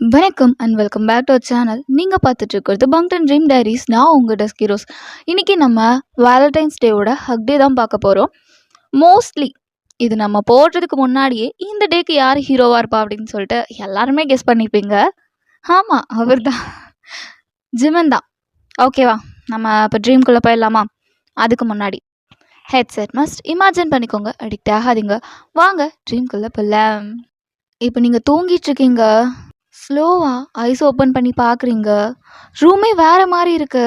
வணக்கம் and welcome back to our channel. நீங்கள் பார்த்துட்டு இருக்கிறது பங்டன் ட்ரீம் டைரிஸ். நான் உங்கள் டஸ்கிரோஸ். இன்றைக்கி நம்ம வேலண்டைன்ஸ் டேவோட ஹக் டே தான் பார்க்க போகிறோம். மோஸ்ட்லி இது நம்ம போடுறதுக்கு முன்னாடியே இந்த டேக்கு யார் ஹீரோவாக இருப்பா அப்படின்னு சொல்லிட்டு எல்லாருமே கெஸ் பண்ணிப்பீங்க. ஆமாம், அவர் தான், ஜிமன் தான். ஓகேவா, நம்ம இப்போ ட்ரீம்குள்ளே போயிடலாமா? அதுக்கு முன்னாடி ஹெட்செட் மஸ்ட் இமேஜின் பண்ணிக்கோங்க, அடிக்ட் ஆகாதீங்க. வாங்க ட்ரீம்குள்ளே போகலாம். இப்போ நீங்கள் தூங்கிட்டு இருக்கீங்க, ஸ்லோவாக ஐஸ் ஓப்பன் பண்ணி பார்க்குறீங்க. ரூமே வேறு மாதிரி இருக்கு,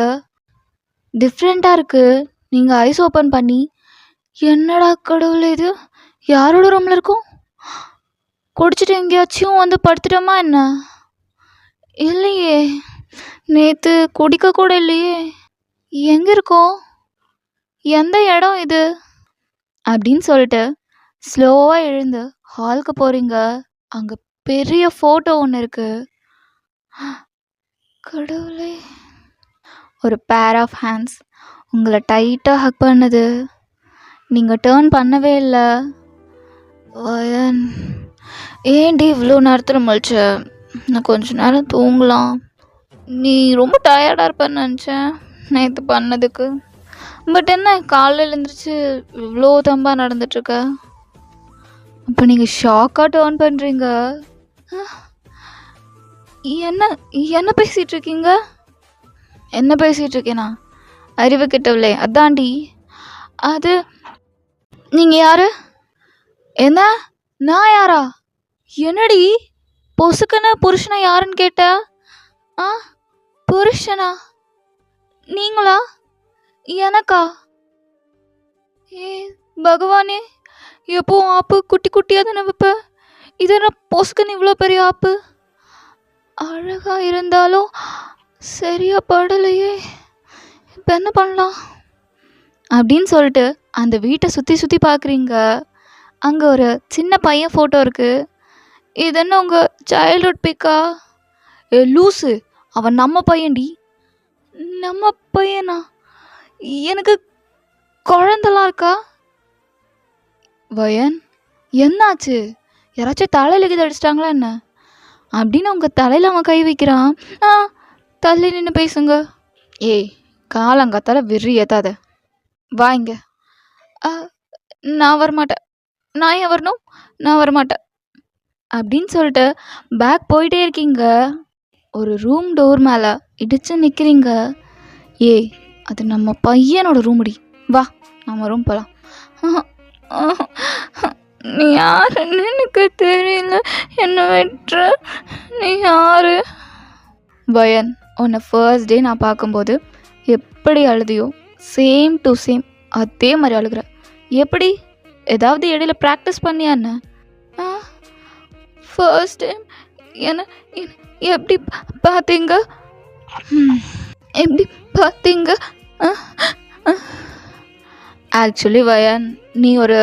டிஃப்ரெண்ட்டாக இருக்குது. நீங்கள் ஐஸ் ஓப்பன் பண்ணி, என்னடா கடவுள் இது, யாரோட ரூமில் இருக்கும்? குடிச்சிட்டு எங்கேயாச்சும் வந்து படுத்துட்டோமா என்ன? இல்லையே, நேற்று குடிக்க கூட இல்லையே. எங்கே இருக்கோம், எந்த இடம் இது அப்படின்னு சொல்லிட்டு ஸ்லோவாக எழுந்து ஹாலுக்கு போகிறீங்க. அங்கே பெரிய ஃபோட்டோ ஒன்று இருக்கு. கடவுளே, ஒரு பேர் ஆஃப் ஹேண்ட்ஸ் உங்களை டைட்டாக ஹக் பண்ணுது. நீங்கள் டேர்ன் பண்ணவே இல்லை. வயன், ஏன்டி இவ்வளோ நேரத்தில் முழிச்ச? நான் கொஞ்ச நேரம் தூங்கலாம். நீ ரொம்ப டயர்டாக இருப்பேன்னு நினச்சேன் நேற்று பண்ணதுக்கு. பட் என்ன, காலையில் எழுந்திரிச்சு இவ்வளோ தம்பாக நடந்துட்டுருக்க? அப்போ நீங்கள் ஷாக்காக டேர்ன் பண்ணுறீங்க. என்ன என்ன பேசிகிட்டு இருக்கீங்க? என்ன பேசிகிட்டு இருக்கேனா? அறிவு கிட்டவில்லை, அதாண்டி. அது நீங்கள் யார்? என்ன, நான் யாரா? என்னடி பொசுக்குன்னு புருஷனா யாருன்னு கேட்ட? ஆ, புருஷனா? நீங்களா? எனக்கா? ஏ பகவானே, எப்போவும் ஆப்பு குட்டி குட்டியாக தானே வைப்ப, இது என்ன பொசுக்குன்னு இவ்வளோ பெரிய ஆப்பு? அழகாக இருந்தாலும் சரியாக படலையே, இப்போ என்ன பண்ணலாம் அப்படின்னு சொல்லிட்டு அந்த வீட்டை சுற்றி சுற்றி பார்க்குறீங்க. அங்கே ஒரு சின்ன பையன் ஃபோட்டோ இருக்குது. இது என்ன உங்கள் சைல்ட்ஹுட் பிக்கா? ஏ லூஸு, அவன் நம்ம பையன்டி. நம்ம பையனா? எனக்கு குழந்தலாம் இருக்கா? வயன், என்னாச்சு? யாராச்சும் தலையில் கீது அடிச்சிட்டாங்களா என்ன அப்படின்னு உங்கள் தலையில் அவன் கை வைக்கிறான். தள்ளி நின்று பேசுங்க. ஏய், காலங்காத்தால வெறி ஏத்தாத, வாங்க. நான் வரமாட்டேன். நான் ஏன் வரணும்? நான் வரமாட்டேன் அப்படின்னு சொல்லிட்டு பேக் போயிட்டே இருக்கீங்க. ஒரு ரூம் டோர் மேலே இடிச்சு நிற்கிறீங்க. ஏய், அது நம்ம பையனோட ரூமுடி, வா நம்ம ரூம் போகலாம். நீ யாருன்னு எனக்கு தெரியல, என்ன வெட்டுற, நீ யாரு? வயன், உன்னை ஃபர்ஸ்ட் டே நான் பார்க்கும்போது எப்படி அழுதியோ சேம் டு சேம் அதே மாதிரி அழுகிற. எப்படி, ஏதாவது இடையில ப்ராக்டிஸ் பண்ணியா என்ன? ஃபர்ஸ்ட் டைம் என்ன எப்படி பார்த்தீங்க? எப்படி பார்த்தீங்க? ஆக்சுவலி வயன், நீ ஒரு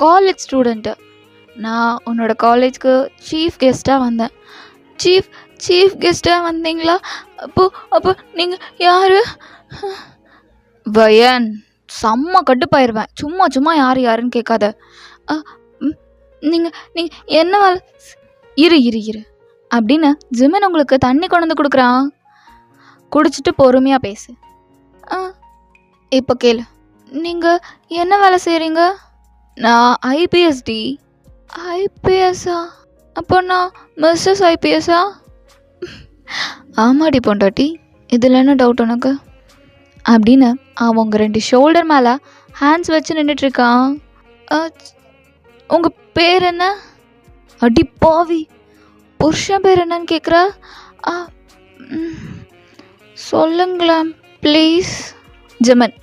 காலேஜ் ஸ்டூடெண்ட்டு. நான் உன்னோட காலேஜ்க்கு சீஃப் கெஸ்ட்டாக வந்தேன். சீஃப் கெஸ்ட்டாக வந்தீங்களா? அப்போ நீங்கள் யார்? வயன், செம்ம கட்டுப்பாயிருவேன். சும்மா யாருன்னு கேட்காத. நீங்கள் என்ன வேலை? இரு அப்படின்னு ஜிமன் உங்களுக்கு தண்ணி கொண்டு வந்து கொடுக்குறான். குடிச்சிட்டு பொறுமையாக பேசு. இப்போ கேளு, நீங்கள் என்ன வேலை செய்கிறீங்க? நான் ஐபிஎஸ்டி. ஐபிஎஸ்ஸா? அப்போ நான் மிஸ்ஸஸ் ஐபிஎஸ்ஸா? ஆமாடி பொண்டாட்டி, இதில் என்ன டவுட் உனக்கு அப்படின்னு அவங்க 2 ஷோல்டர் மேலே ஹேண்ட்ஸ் வச்சு நின்றுட்டுருக்கான். உங்கள் பேர் என்ன? அடி பாவி, புருஷன் பேர் என்னன்னு கேட்குற? சொல்லுங்களேன் ப்ளீஸ். ஜிமன்,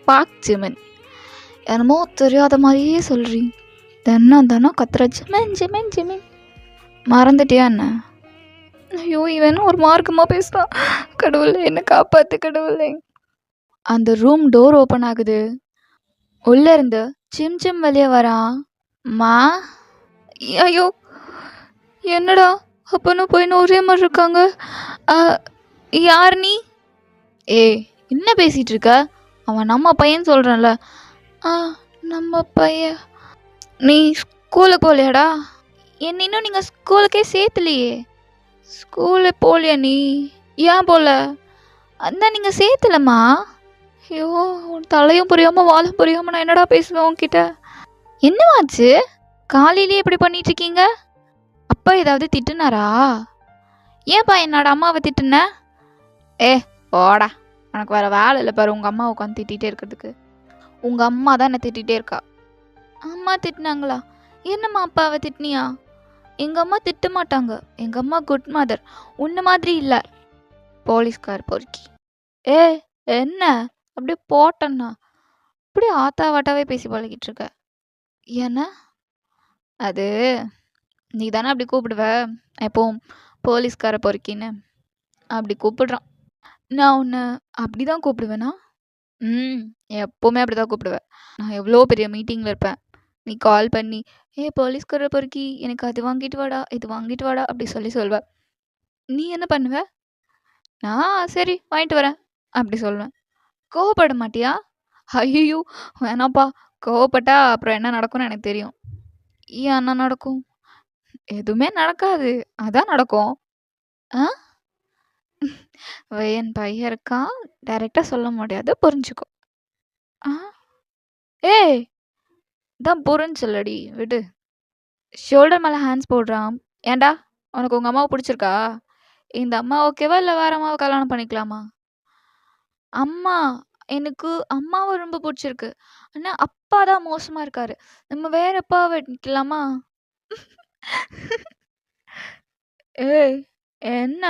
பாக் ஜிமன். என்னமோ தெரியாத மாதிரியே சொல்கிறீ. தினம் கத்துற ஜிமன். மறந்துட்டியா என்ன? ஐயோ, இவன் ஒரு மார்க்கமாக பேசுகிறான். கடவுளே, என்னை காப்பாற்று கடவுளே. அந்த ரூம் டோர் ஓப்பன் ஆகுது. உள்ளேருந்து சிம் வெளியே வரான். மா, ஐயோ என்னடா அப்பனும் போயின்னு ஒரே மாதிரி இருக்காங்க. யார் நீ? ஏய், என்ன பேசிகிட்டு இருக்க? அவன் நம்ம பையன் சொல்கிறேன்ல. நம்ம பையன். நீ ஸ்கூலுக்கு போகலையாடா? என்ன இன்னும் நீங்கள் ஸ்கூலுக்கே சேர்த்துலையே. ஸ்கூலு போலியா நீ? ஏன் போல? அதான் நீங்கள் சேர்த்தலம்மா. ஐயோ, உன் தலையும் புரியாமல் வாழும் புரியாமல் நான் என்னடா பேசுவேன் உன்கிட்ட? என்னவாச்சு? காலையிலேயே இப்படி பண்ணிட்டு இருக்கீங்க? அப்பா ஏதாவது திட்டுனாரா? ஏன்பா என்னோட அம்மாவை திட்டுன? ஏ ஓடா, உனக்கு வேற வேலை இல்லை பாரு உங்கள் அம்மா உட்காந்து திட்டிகிட்டே இருக்கிறதுக்கு. உங்கள் அம்மா தான் என்னை திட்டிகிட்டே இருக்கா. அம்மா திட்டினாங்களா? என்னம்மா அப்பாவை திட்டினியா? எங்கள் அம்மா திட்ட மாட்டாங்க. எங்கள் அம்மா குட் மதர், உன்ன மாதிரி இல்லை போலீஸ்கார் பொறுக்கி. ஏ என்ன அப்படியே போட்டேன்னா அப்படியே ஆத்தா வாட்டாவே பேசி பழகிட்டு இருக்க. ஏன்னா அது நீ தானே அப்படி கூப்பிடுவ எப்போவும், போலீஸ்கார பொறுக்கின்னு அப்படி கூப்பிடுறான். நான் உன்னை அப்படி தான் கூப்பிடுவேனா? எப்போவுமே அப்படி தான் கூப்பிடுவேன். நான் எவ்வளோ பெரிய மீட்டிங்கில் இருப்பேன், நீ கால் பண்ணி ஏ போலீஸ்கார பொறுக்கி எனக்கு அது வாங்கிட்டு வாடா இது வாங்கிட்டு வாடா அப்படி சொல்லுவ. நீ என்ன பண்ணுவ? நான் சரி வாங்கிட்டு வரேன் அப்படி சொல்லுவேன். கோவப்பட மாட்டியா? ஐயோ வேணாப்பா, கோவப்பட்டா அப்புறம் என்ன நடக்கும்னு எனக்கு தெரியும். ஏன் என்ன நடக்கும்? எதுவுமே நடக்காது, அதான் நடக்கும். ஆ என் பையன் இருக்கான், டைரெக்டாக சொல்ல முடியாது, புரிஞ்சுக்கோ. ஆ ஏய் தான் புரிஞ்சலடி, விடு. ஷோல்டர் மேலே ஹேண்ட்ஸ் போடுறான். ஏன்டா உனக்கு உங்கள் அம்மாவை பிடிச்சிருக்கா? இந்த அம்மா ஓகேவா இல்லை வேற அம்மாவை கல்யாணம் பண்ணிக்கலாமா? அம்மா, எனக்கு அம்மாவை ரொம்ப பிடிச்சிருக்கு. ஆனால் அப்பா தான் மோசமாக இருக்காரு. நம்ம வேற அப்பாவை வெட்டிக்கலாமா? ஏய் என்ன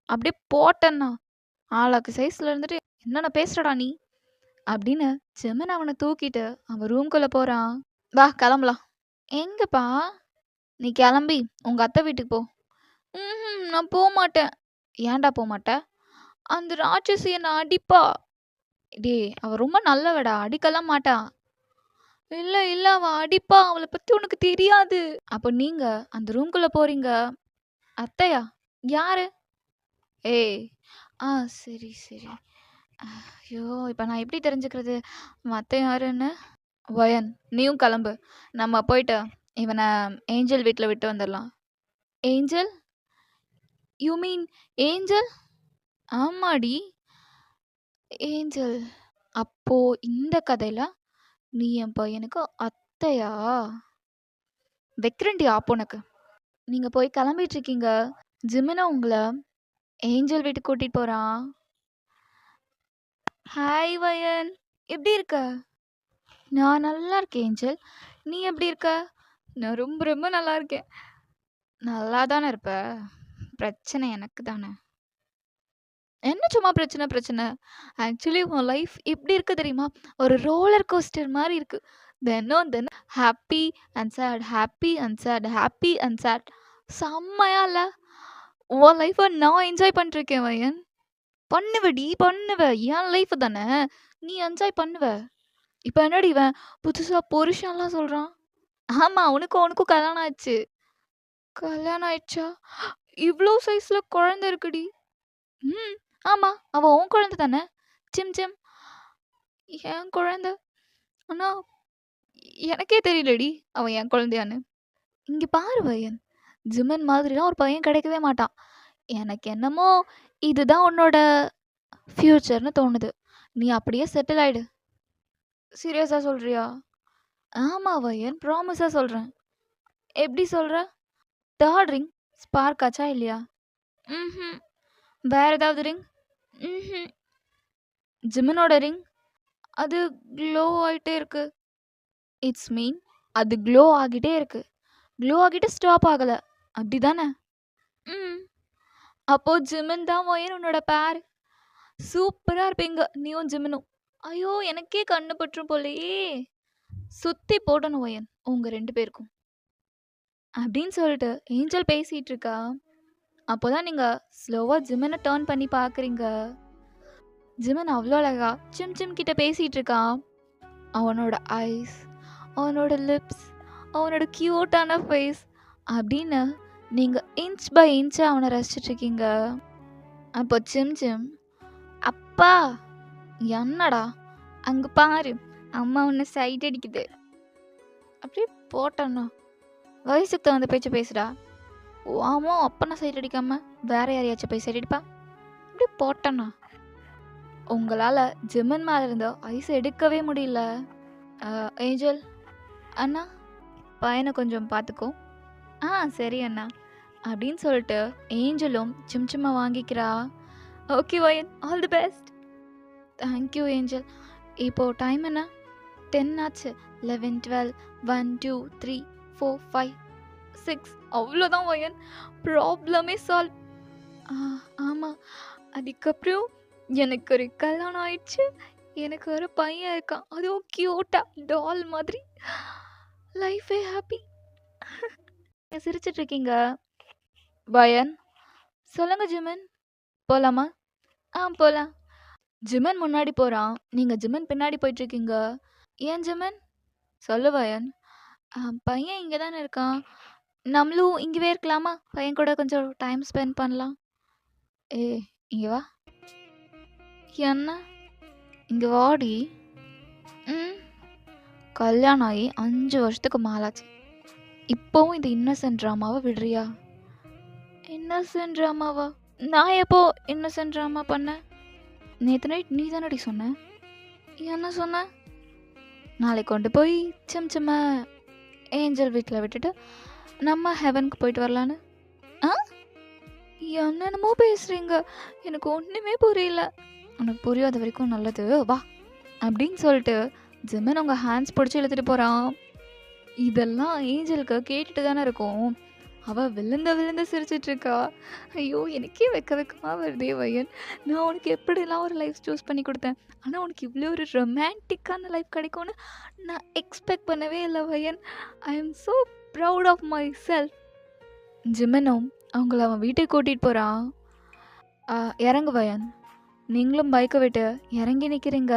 அப்படியே போட்டேன்னா ஆளாக்கு சைஸில் இருந்துட்டு என்னென்ன பேசுறடா நீ அப்படின்னு ஜெமன் அவனை தூக்கிட்டு அவன் ரூம்குள்ளே போகிறான். வா கிளம்பலாம். எங்கப்பா? நீ கிளம்பி உங்கள் அத்தை வீட்டுக்கு போ. நான் போக மாட்டேன். ஏன்டா போக மாட்டேன்? அந்த ராட்சசி என்னை அடிப்பா. டே அவ ரொம்ப நல்லவடா, அடிக்கலாம் மாட்டா. இல்லை இல்லை அவள் அடிப்பா, அவளை பற்றி உனக்கு தெரியாது. அப்போ நீங்கள் அந்த ரூம்குள்ளே போகிறீங்க. அத்தையா? யாரு? ஏய் சரி சரி. ஐயோ இப்போ நான் எப்படி தெரிஞ்சுக்கிறது அத்தை யாருன்னு? வயன் நீயும் கிளம்பு, நம்ம போயிட்டு இவனை ஏஞ்சல் வீட்டில் விட்டு வந்துடலாம். ஏஞ்சல்? You mean angel? ஆமாடி ஏஞ்சல். அப்போ இந்த கதையில நீ என் பையனுக்கு அத்தையா? வைக்கிறண்டி ஆப்போ உனக்கு. நீங்கள் போய் கிளம்பிட்டு இருக்கீங்க. ஜிமினா உங்களை ஏஞ்சல் வீட்டுக்கு கூட்டிகிட்டு போகிறான். ஹாய் வயன், எப்படி இருக்க? நான் நல்லா இருக்கேன் ஏஞ்சல், நீ எப்படி இருக்க? நான் ரொம்ப ரொம்ப நல்லா இருக்கேன். நல்லா தானே இருப்ப, பிரச்சனை எனக்கு தானே. என்ன சும்மா பிரச்சனை பிரச்சனை? ஆக்சுவலி உன் லைஃப் எப்படி இருக்கு தெரியுமா? ஒரு ரோலர் கோஸ்டர் மாதிரி இருக்கு. தினம் happy and sad, happy and sad, happy and sad. செம்மையா இல்லை? உன் லைஃப்பை நான் என்ஜாய் பண்ணிருக்கேன் வயன். பண்ணுவடி பண்ணுவ, என் லைஃப் தானே, நீ என்ஜாய் பண்ணுவ. இப்போ என்னடி இவன் புதுசாக புருஷன்லாம் சொல்கிறான்? ஆமாம், உனக்கும் கல்யாணம் ஆயிடுச்சு. கல்யாணம் ஆயிடுச்சா? இவ்வளோ சைஸில் குழந்தை இருக்குடி. ஆமாம், அவள் உன் குழந்தை தானே? சிம் சிம் என் குழந்தை. ஆனால் எனக்கே தெரியலடி அவன் என் குழந்தையான்னு. இங்கே பாரு வயன், ஜிமன் மாதிரிலாம் ஒரு பையன் கிடைக்கவே மாட்டான். எனக்கு என்னமோ இதுதான் உன்னோட ஃப்யூச்சர்னு தோணுது. நீ அப்படியே செட்டில் ஆயிடு. சீரியஸாக சொல்கிறியா? ஆமாம் வயன், ப்ராமிஸாக சொல்கிறேன். எப்படி சொல்கிற? தேர்ட் ரிங் ஸ்பார்க் ஆச்சா இல்லையா? வேறு ஏதாவது ரிங்? ஜிமனோட ரிங் அது க்ளோ ஆகிட்டே இருக்கு. இட்ஸ் மீன் அது க்ளோ ஆகிட்டே இருக்கு. க்ளோ ஆகிட்டு ஸ்டாப் ஆகலை, அப்படி தானே? அப்போது ஜிமன் தான் வயன் உன்னோட பேர். சூப்பராக இருப்பீங்க நீயும் ஜிமனும். ஐயோ எனக்கே கண்ணு பற்றும் போலையே. சுற்றி போடணும் வயன் உங்கள் 2 பேருக்கும் அப்படின்னு சொல்லிட்டு ஏஞ்சல் பேசிகிட்டு இருக்கா. அப்போதான் நீங்கள் ஸ்லோவாக ஜிமனை டேர்ன் பண்ணி பார்க்குறீங்க. ஜிமன் அவ்வளோ அழகா சிம் சிம் கிட்ட பேசிகிட்டு இருக்கான். அவனோட ஐஸ், அவனோட லிப்ஸ், அவனோட க்யூட்டான ஃபேஸ் அப்படின்னு நீங்கள் இன்ச் பை இன்ச்சாக அவனை ரசிச்சிட்ருக்கீங்க. அப்போ சிம் சிம், அப்பா என்னடா அங்கே பாரு அம்மா உன்னை சைட் அடிக்குது. அப்படியே போட்டோன்னா வயசுக்கு தகுந்த பேச்சு பேசுடா. ஆமா, அப்போ நான் சைட் அடிக்காம வேற யாரையாச்சும் போய் சைட் அடிப்பா? இப்படி போட்டேண்ணா. உங்களால் ஜிம்மன் மேலே இருந்த ஐஸ் எடுக்கவே முடியல. ஏஞ்சல் அண்ணா, பையனை கொஞ்சம் பார்த்துக்கோ. சரி அண்ணா அப்படின்னு சொல்லிட்டு ஏஞ்சலும் சிம்சிம்மா வாங்கிக்கிறா. Okay Wayne, all the best. Thank you Angel. இப்போது டைம் என்ன? 10 ஆச்சு. 11, 12, 1, 2, 3, 4, 5, 6. அவ்வளோதான் வயன், ப்ராப்ளமே சால்வ். ஆமாம், அதுக்கப்புறம் எனக்கு ஒரு கல்யாணம் ஆயிடுச்சு. எனக்கு ஒரு பையன் இருக்கான், அதுவும் க்யூட்டா டால் மாதிரி. லைஃபே ஹாப்பி. சிரிச்சிட்டு இருக்கீங்க வயன்? சொல்லுங்க ஜிமன், போகலாமா? போகலாம். ஜிமன் முன்னாடி போகிறான், நீங்கள் ஜிமன் பின்னாடி போயிட்டுருக்கீங்க. ஏன் ஜிமன்? சொல்லு வயன். பையன் இங்கே தானே இருக்கான், நம்மளும் இங்கேவே இருக்கலாமா? பையன் கூட கொஞ்சம் டைம் ஸ்பெண்ட் பண்ணலாம். இங்கே வா. என்ன? இங்கே வாடி. கல்யாணம் ஆகி 5 வருஷத்துக்கு மேலாச்சு. இப்போவும் இந்த இன்னசென்ட் ட்ராமாவை விடுறியா? இன்னசென்ட் ட்ராமாவா? நான் எப்போ இன்னசென்ட் ட்ராமா பண்ணேன்? நேற்று நைட் நீ தானடி சொன்ன. என்ன சொன்ன? நாளைக்கு கொண்டு போய் சிம்சிம்மா ஏஞ்சல் வீட்டில் விட்டுட்டு நம்ம ஹெவனுக்கு போயிட்டு வரலான்னு. என்னென்னமோ பேசுகிறீங்க, எனக்கு ஒன்றுமே புரியல. உனக்கு புரியாத வரைக்கும் நல்லது, வா அப்படின்னு சொல்லிட்டு ஜிம்மன் அவங்க ஹேண்ட்ஸ் பிடிச்சி இழுத்துட்டு போகிறான். இதெல்லாம் ஏஞ்சலுக்கு கேட்டுட்டு தானே இருக்கும். அவள் விழுந்து சிரிச்சிட்ருக்கா. ஐயோ, எனக்கே வெக்கமாக வருதே வயன். நான் உனக்கு எப்படிலாம் ஒரு லைஃப் சூஸ் பண்ணி கொடுத்தேன், ஆனால் உனக்கு இவ்வளோ ஒரு ரொமான்டிக்கான லைஃப் கிடைக்கும்னு நான் எக்ஸ்பெக்ட் பண்ணவே இல்லை Wayne. I am so proud of myself. ஜிம்மனும் அவங்கள அவன் வீட்டுக்கு கூட்டிகிட்டு போகிறான். இறங்கு வயன், நீங்களும் பைக்கை விட்டு இறங்கி நிற்கிறீங்க.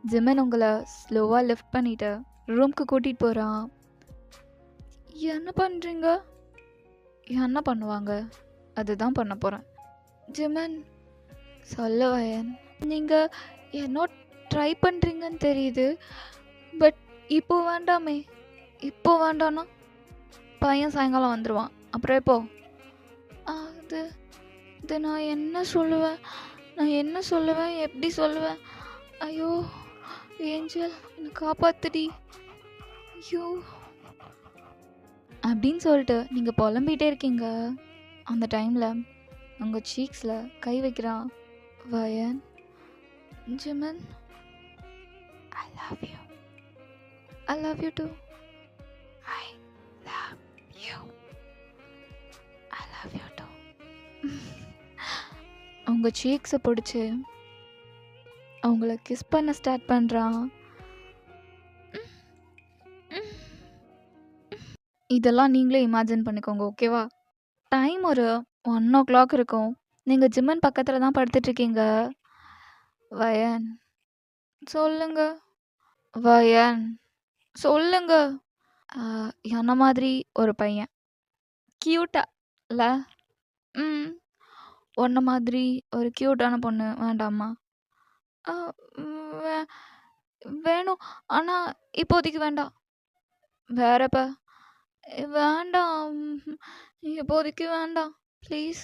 ஜிம்மன் உங்களை ஸ்லோவாக லிஃப்ட் பண்ணிவிட்டு ரூம்க்கு கூட்டிகிட்டு போகிறான். என்ன பண்ணுறீங்க? என்ன பண்ணுவாங்க, அதுதான் பண்ண போகிறேன். ஜிம்மன் சொல்ல வயன், நீங்கள் என்ன ட்ரை பண்ணுறீங்கன்னு தெரியுது, பட் இப்போ வேண்டாமே. இப்போ வேண்டான்னா பையன் சாயங்காலம் வந்துடுவான், அப்புறம் எப்போ? அது இது நான் என்ன சொல்லுவேன், எப்படி சொல்லுவேன்? ஐயோ ஏஞ்சல், என்னை காப்பாத்துடி. ஐயோ அப்படின்னு சொல்லிட்டு நீங்கள் புலம்பிகிட்டே இருக்கீங்க. அந்த டைமில் உங்கள் சீக்ஸில் கை வைக்கிறான் Wayne. Jimin, I love you. I love you too. I love you. I love you too. உங்கள் சீக்ஸை பிடிச்சி அவங்கள கிஸ் பண்ண ஸ்டார்ட் பண்ணுறான். இதெல்லாம் நீங்களே இமேஜின் பண்ணிக்கோங்க, ஓகேவா? டைம் ஒரு 1 o'clock இருக்கும். நீங்கள் ஜிம்மன் பக்கத்தில் தான் படுத்துட்ருக்கீங்க. வயன் சொல்லுங்க. வயன் சொல்லுங்க. என்ன மாதிரி ஒரு பையன், க்யூட்டா இல்லை? உன்ன மாதிரி ஒரு க்யூட்டான பொண்ணு வேண்டாமா? வேணும், ஆனால் இப்போதைக்கு வேண்டாம். வேறப்ப? வேண்டாம், இப்போதைக்கு வேண்டாம் ப்ளீஸ்.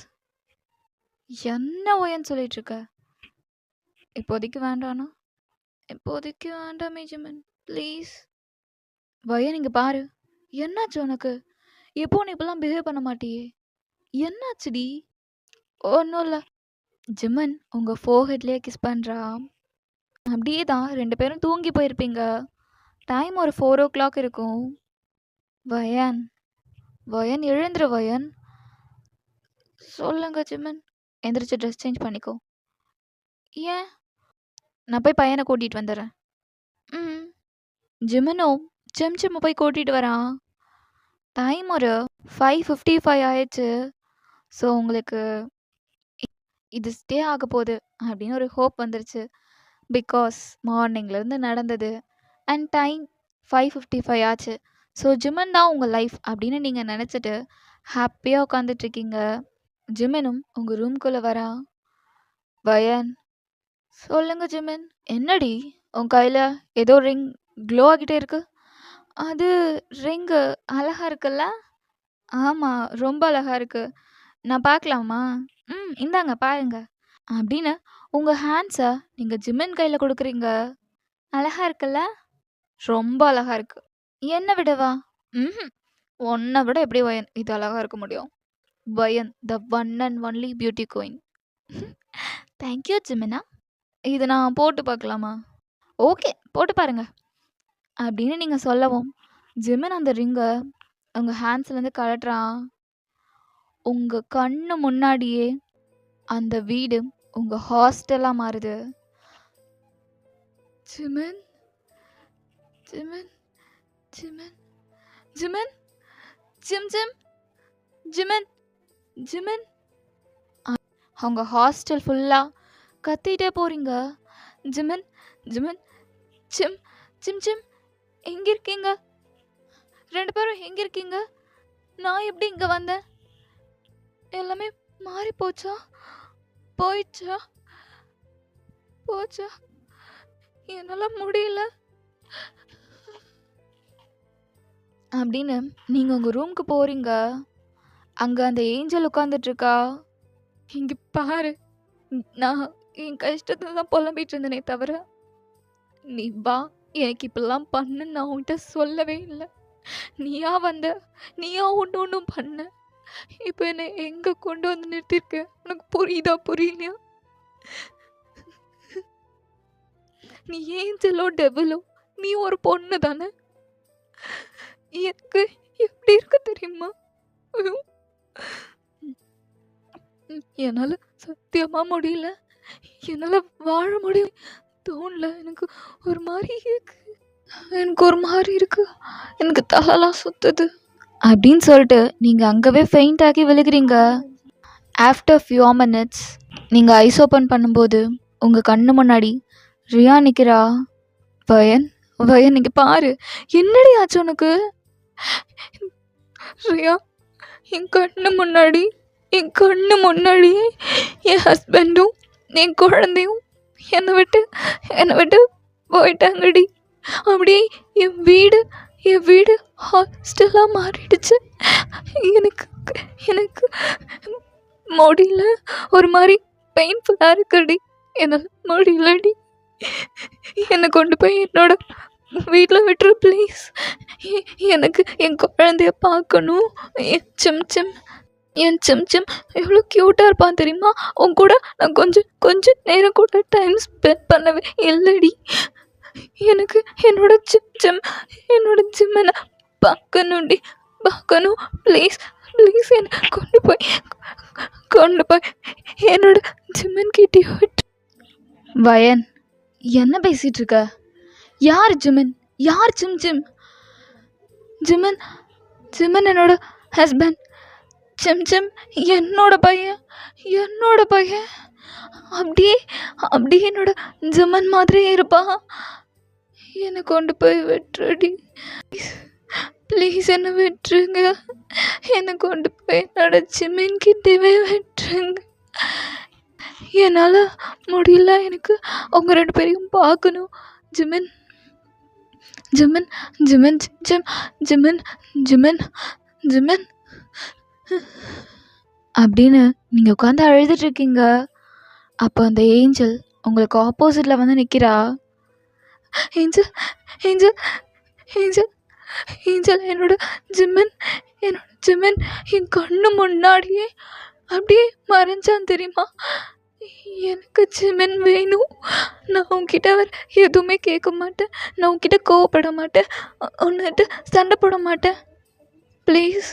என்ன வயன் சொல்லிகிட்ருக்க? இப்போதைக்கு வேண்டாண்ணா? இப்போதைக்கு வேண்டாமே ஜிமன், ப்ளீஸ். வயன் இங்கே பாரு, என்னாச்சு உனக்கு? எப்போ நீ இப்பெல்லாம் பிஹேவ் பண்ண மாட்டியே, என்னாச்சுடி? ஒன்றும் இல்லை. ஜிமன் உங்கள் ஃபோர்ஹெட்லேயே கிஸ் பண்ணுறா. அப்படியே தான் 2 பேரும் தூங்கி போயிருப்பீங்க. டைம் ஒரு 4 o'clock இருக்கும். வயன் வயன் எழுந்துரு வயன். சொல்லுங்க ஜிமன். எந்திரிச்சு ட்ரெஸ் சேஞ்ச் பண்ணிக்கோ. ஏன்? நான் போய் பையனை கூட்டிகிட்டு வந்துடுறேன். ஜிமனும் சிம்சிம்மை போய் கூட்டிகிட்டு வரான். டைம் ஒரு 5:55 ஆயிடுச்சு. ஸோ உங்களுக்கு இது ஸ்டே ஆக போகுது அப்படின்னு ஒரு ஹோப் வந்துருச்சு. பிகாஸ் மார்னிங்லேருந்து நடந்தது அண்ட் டைம் 5:55 ஆச்சு. ஸோ ஜிமன் தான் உங்கள் லைஃப் அப்படின்னு நீங்கள் நினச்சிட்டு ஹாப்பியாக உட்காந்துட்ருக்கீங்க. ஜிமனும் உங்கள் ரூம்குள்ளே வரான். வயன் சொல்லுங்க ஜிமன். என்னடி உன் கையில் ஏதோ ரிங் க்ளோ ஆகிட்டே இருக்கு? அது ரிங்கு அழகாக இருக்குல்ல? ஆமாம், ரொம்ப அழகா இருக்கு. நான் பார்க்கலாமா? இந்தாங்க பாருங்க. அப்படின்னு உங்கள் ஹேண்ட்ஸை நீங்கள் ஜிமின் கையில் கொடுக்குறீங்க. அழகா இருக்குல்ல? ரொம்ப அழகா இருக்கு. என்ன விடவா? ம்ஹும். உன்னை விட எப்படி வயன் இது அழகா இருக்க முடியும்? Wayne the one and only beauty queen. Thank you ஜிமினா. இது நான் போட்டு பார்க்கலாமா? ஓகே, போட்டு பாருங்க அப்படின்னு நீங்கள் சொல்லவும் ஜிமின் அந்த ரிங்கை உங்கள் ஹேண்ட்ஸ்லேருந்து கழட்டுறான். உங்கள் கண்ணு முன்னாடியே அந்த வீடு உங்கள் ஹாஸ்டலாக மாறுது. Jimin, Jimin, Jimin, Jimin, Jim Jim, Jimin, Jimin. அவங்க ஹாஸ்டல் ஃபுல்லாக கத்திட்டே போகிறீங்க. Jimin, Jimin, Jim, Jim Jim, எங்கே இருக்கீங்க? 2 பேரும் எங்கே இருக்கீங்க? நான் எப்படி இங்கே வந்தேன்? எல்லாமே மாறி போச்சா? போயிடுச்சா? போச்சா? என்னால் முடியல அப்படின்னு நீங்கள் உங்கள் ரூமுக்கு போகிறீங்க. அங்கே அந்த ஏஞ்சல் உட்காந்துட்ருக்கா. இங்கே பாரு, நான் என் கஷ்டத்தில் தான் புலம்பிட்டு இருந்தேனே தவிர நீ வா எனக்கு இப்பெல்லாம் பண்ணு நான் உன்கிட்ட சொல்லவே இல்லை. நீயா வந்த, நீயா ஒன்றும் பண்ண. இப்போ என்னை எங்கே கொண்டு வந்து நிறுத்திருக்க? உனக்கு புரியுதா புரியலையா? நீ ஏஞ்சலோ டெவலோ நீ ஒரு பொண்ணு தானே. எனக்கு எப்படி இருக்கு தெரியுமா? என்னால் சத்தியமாக முடியல. என்னால் வாழ முடியும் தோணல. எனக்கு ஒரு மாதிரி இருக்கு. எனக்கு தலைலாம் சுத்துது அப்படின்னு சொல்லிட்டு நீங்கள் அங்கவே ஃபெயிண்ட் ஆகி விழுகிறீங்க. ஆஃப்டர் ஃபியூ மினிட்ஸ் நீங்கள் ஐஸ் ஓப்பன் பண்ணும்போது உங்கள் கண்ணு முன்னாடி ரியா நிற்கிறா. வயன், வயன் நீங்கள் பாரு, என்னடி ஆச்சு உனக்கு? ரியா, என் கண்ணு முன்னாடியே என் ஹஸ்பண்டும் என் குழந்தையும் என்னை விட்டு போயிட்டாங்கடி. அப்படியே என் வீடு ஹாஸ்டலாக மாறிடுச்சு. எனக்கு முடியல, ஒரு மாதிரி பெயின்ஃபுல்லாக இருக்குடி. என்னால் முடியலடி. என்னை கொண்டு போய் என்னோட வீட்டில் விட்டுரு ப்ளீஸ். எனக்கு என் குழந்தைய பார்க்கணும். என் சிம் சிம் எவ்வளோ க்யூட்டாக இருப்பான் தெரியுமா? உன் கூட நான் கொஞ்சம் நேரம் கூட டைம் ஸ்பெண்ட் பண்ணவே இல்லைடி. எனக்கு என்னோட ஜிம்மனை பார்க்கணும் ப்ளீஸ் என்னை கொண்டு போய் என்னோட ஜிம்மன் கிட்டே விட்டு. வயன், என்ன பேசிகிட்டு இருக்க? யார் ஜிமின்? யார் ஜிம்? ஜிமன் என்னோட ஹஸ்பண்ட். சிம் என்னோட பையன். அப்படியே என்னோட ஜிமன் மாதிரி இருப்பா. என்னை கொண்டு போய் விட்டுருடி ப்ளீஸ். என்னை விட்டுருங்க. என்னை கொண்டு போய் என்னோட ஜிமின் கிட்டவே விட்டுருங்க. என்னால் முடியல. எனக்கு அவங்க 2 பேரையும் பார்க்கணும். ஜிமின் அப்படின்னு நீங்கள் உட்காந்து அழுதுட்ருக்கீங்க. அப்போ அந்த ஏஞ்சல் உங்களுக்கு ஆப்போசிட்டில் வந்து நிற்கிறா. ஏஞ்சல் என்னோட ஜிம்மன் என் கண்ணு முன்னாடியே அப்படியே மறைஞ்சான் தெரியுமா? எனக்கு ஜிமின் வேணும். நான் உன்கிட்ட எதுவுமே கேட்க மாட்டேன். நான் உன்கிட்ட கோவப்பட மாட்டேன். உன்னிட்ட சண்டை போட மாட்டேன். ப்ளீஸ்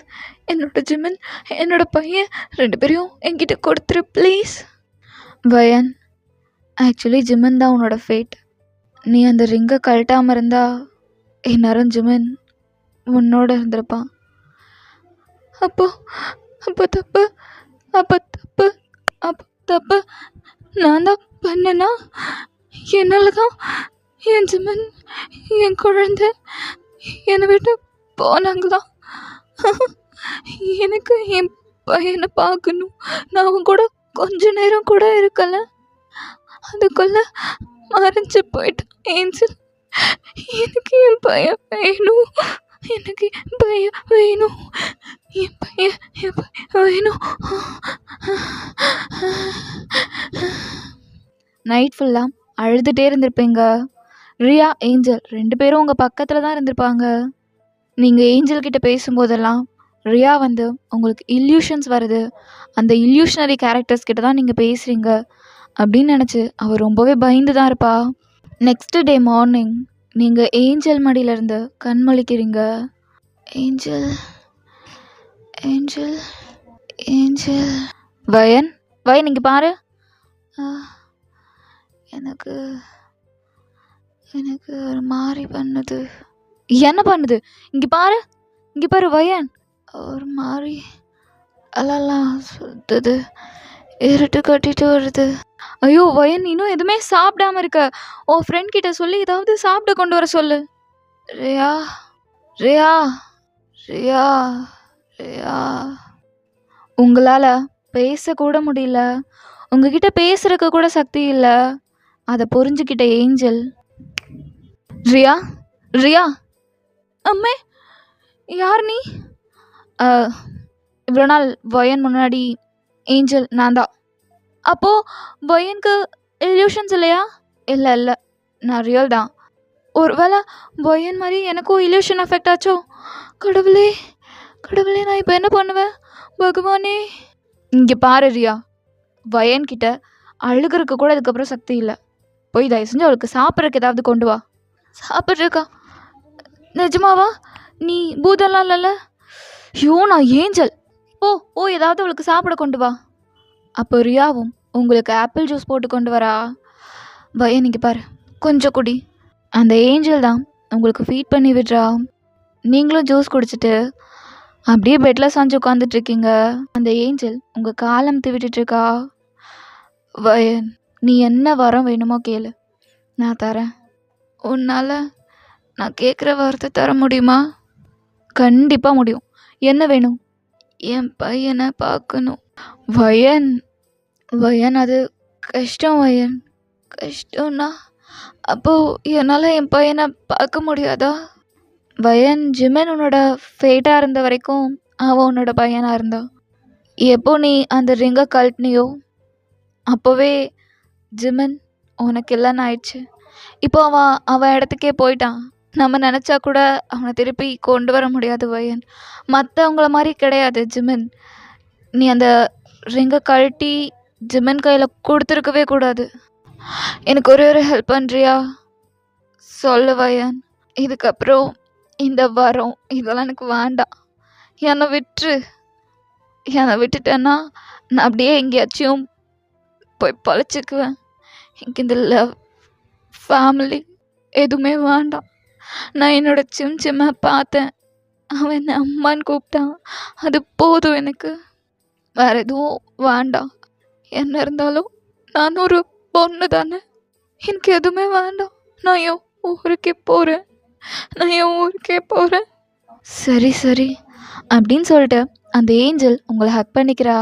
என்னோட ஜிமின், என்னோட பையன் 2 பேரையும் என்கிட்ட கொடுத்துரு ப்ளீஸ். வயன், ஆக்சுவலி ஜிமின் தான் உன்னோட ஃபேட். நீ அந்த ரிங்கை கழட்டாமல் இருந்தா இந்நேரம் ஜிமின் உன்னோட இருந்திருப்பான். அப்போ தப்பு நான் தான் பண்ணேனா? என்னால் தான் என் ஜிமின், என் குழந்தை என்னை விட்டு போனாங்களா? எனக்கு என் பையனை பார்க்கணும். நான் அவன் கூட கொஞ்ச நேரம் கூட இருக்கலை. அதுக்குள்ளே மறைஞ்சு போயிட்டான் ஏஞ்சல். எனக்கு என் பையன் வேணும். எனக்கு என் பையன் வேணும், என் பையன் வேணும். நைட் ஃபுல்லாக அழுதுகிட்டே இருந்திருப்பீங்க. ரியா, ஏஞ்சல் 2 பேரும் உங்கள் பக்கத்தில் தான் இருந்திருப்பாங்க. நீங்கள் ஏஞ்சல் கிட்ட பேசும்போதெல்லாம் ரியா வந்து உங்களுக்கு இல்யூஷன்ஸ் வருது, அந்த இல்யூஷனரி கேரக்டர்ஸ் கிட்ட தான் நீங்கள் பேசுகிறீங்க அப்படின்னு நினச்சி அவள் ரொம்பவே பயந்து தான் இருப்பா. நெக்ஸ்ட் டே மார்னிங் நீங்கள் ஏஞ்சல் மடியிலேருந்து கண் முழிக்கிறீங்க. Angel Angel Angel. Wayne Wayne இங்கே பாரு. எனக்கு எனக்கு ஒரு மாதிரி பண்ணுது. என்ன பண்ணுது? இங்கே பாரு வயன். ஒரு மாதிரி அலலாம் சுத்துது, இருட்டு கட்டிட்டு வருது. ஐயோ வயன், இன்னும் எதுவுமே சாப்பிடாம இருக்க. உன் ஃப்ரெண்ட் கிட்ட சொல்லி ஏதாவது சாப்பிட கொண்டு வர சொல்லு. ரியா ரியா ரியா ரியா. உங்களால் பேசக்கூட முடியல, உங்ககிட்ட பேசுறதுக்கு கூட சக்தி இல்லை. அதை புரிஞ்சுக்கிட்ட ஏஞ்சல், ரியா ரியா. அம்மே, யார் நீ? இவ்வளோ நாள் வயன் முன்னாடி ஏஞ்சல் நான் தான். அப்போது வயனுக்கு இல்யூஷன்ஸ் இல்லையா? இல்லை, நான் ரியல் தான். ஒரு வேளை வயன் மாதிரி எனக்கும் இல்யூஷன் அஃபெக்ட் ஆச்சோ? கடவுளே, நான் இப்போ என்ன பண்ணுவேன்? பகவானே. இங்கே பாரு ரியா, வயன்கிட்ட அழுகிறதுக்கு கூட அதுக்கப்புறம் சக்தி இல்லை. போய் தயவு செஞ்சு அவளுக்கு சாப்பிட்றதுக்கு ஏதாவது கொண்டு வா. சாப்பிட்ருக்கா? நிஜமாவா? நீ பூதம்லாம் இல்லைல்ல? ஐயோ, நான் ஏஞ்சல். ஓ ஏதாவது அவளுக்கு சாப்பிட கொண்டு வா. அப்போ ரியாவும் உங்களுக்கு ஆப்பிள் ஜூஸ் போட்டு கொண்டு வரா. வயன் இங்கே பாரு, கொஞ்சம் குடி. அந்த ஏஞ்சல் தான் உங்களுக்கு ஃபீட் பண்ணி விடுறா. நீங்களும் ஜூஸ் குடிச்சிட்டு அப்படியே பெட்டில் சாஞ்சு உட்காந்துட்ருக்கீங்க. அந்த ஏஞ்சல் உங்கள் காலம்த்து விட்டுட்ருக்கா. வயன், நீ என்ன வரம் வேணுமோ கேளு, நான் தரேன். உன்னால் நான் கேட்குற வரத்தை தர முடியுமா? கண்டிப்பாக முடியும். என்ன வேணும்? என் பையனை பார்க்கணும். வயன் அது கஷ்டம். வயன், கஷ்டம்னா அப்போது என்னால் என் பையனை பார்க்க முடியாதா? வயன், ஜிமன் உன்னோட ஃபேட்டாக இருந்த வரைக்கும் அவன் உன்னோட பையனாக இருந்தான். எப்போ நீ அந்த ரிங்கை கழட்டினியோ அப்போவே ஜிமன் உனக்கு இல்லைன்னு ஆயிடுச்சு. இப்போ அவன் இடத்துக்கே போயிட்டான். நம்ம நினச்சா கூட அவனை திருப்பி கொண்டு வர முடியாது. வயன், மற்றவங்கள மாதிரி கிடையாது ஜிமன். நீ அந்த ரிங்கை கழட்டி ஜிமன் கையில் கொடுத்துருக்கவே கூடாது. எனக்கு ஒரு ஹெல்ப் பண்ணுறியா? சொல்லு வயன். இதுக்கப்புறம் இந்த வரம் இதெல்லாம் எனக்கு வேண்டாம். என்னை விட்டுட்டேன்னா நான் அப்படியே எங்கேயாச்சும் போய் பழச்சிக்குவேன். எனக்கு இந்த லவ், ஃபேமிலி எதுவுமே வேண்டாம். நான் என்னோட சிம்மை பார்த்தேன், அவன் என்னை அம்மான்னு கூப்பிட்டான். அது போதும் எனக்கு. வேறு எதுவும் வேண்டாம். என்ன இருந்தாலும் நான் ஒரு பொண்ணு தானே, எனக்கு எதுவுமே வேண்டாம். நான் என் ஊருக்கே போகிறேன். சரி அப்படின்னு சொல்லிட்டு அந்த ஏஞ்சல் உங்களை ஹக் பண்ணிக்கிறா.